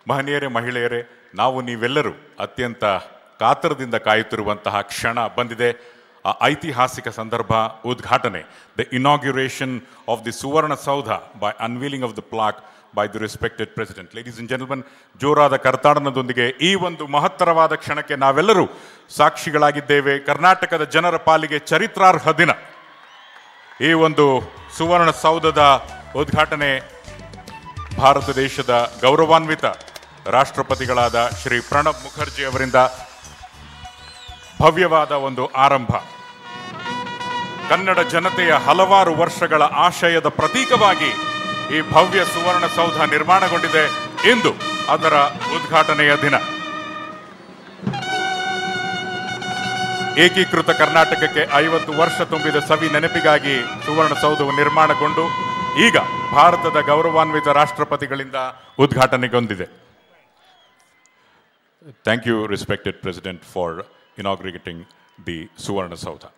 ಮಹನೀಯರೇ, ಮಹಿಳೆಯರೇ, ನಾವು ನೀವೆಲ್ಲರೂ ಅತ್ಯಂತ ಕಾತರದಿಂದ ಕಾಯುತ್ತಿರುವಂತಹ ಕ್ಷಣ ಬಂದಿದೆ. ಆ ಐತಿಹಾಸಿಕ ಸಂದರ್ಭ, ಉದ್ಘಾಟನೆ, the inauguration of the Suvarna Soudha by unveiling of the plaque by the respected president. Ladies and gentleman, ಜೋರಾದ ಕರ್ತಾಡನದೊಂದಿಗೆ ಈ ಒಂದು ಮಹತ್ತರವಾದ ಕ್ಷಣಕ್ಕೆ ನಾವೆಲ್ಲರೂ ಸಾಕ್ಷಿಗಳಾಗಿದ್ದೇವೆ. ಕರ್ನಾಟಕದ ಜನರ ಪಾಲಿಗೆ ಚರಿತ್ರಾರ್ಹ ದಿನ. ಈ ಒಂದು ಸುವರ್ಣಸೌಧದ ಉದ್ಘಾಟನೆ ಭಾರತ ದೇಶದ ಗೌರವಾನ್ವಿತ ರಾಷ್ಟ್ರಪತಿಗಳಾದ ಶ್ರೀ ಪ್ರಣಬ್ ಮುಖರ್ಜಿ ಅವರಿಂದ ಭವ್ಯವಾದ ಒಂದು ಆರಂಭ. ಕನ್ನಡ ಜನತೆಯ ಹಲವಾರು ವರ್ಷಗಳ ಆಶಯದ ಪ್ರತೀಕವಾಗಿ ಈ ಭವ್ಯ ಸುವರ್ಣಸೌಧ ನಿರ್ಮಾಣಗೊಂಡಿದೆ. ಇಂದು ಅದರ ಉದ್ಘಾಟನೆಯ ದಿನ. ಏಕೀಕೃತ ಕರ್ನಾಟಕಕ್ಕೆ 50 ವರ್ಷ ತುಂಬಿದ ಸವಿ ನೆನಪಿಗಾಗಿ ಸುವರ್ಣಸೌಧವು ನಿರ್ಮಾಣಗೊಂಡು ಈಗ ಭಾರತದ ಗೌರವಾನ್ವಿತ ರಾಷ್ಟ್ರಪತಿಗಳಿಂದ ಉದ್ಘಾಟನೆಗೊಂಡಿದೆ. Thank you, respected president, for inaugurating the Suvarna Saudha.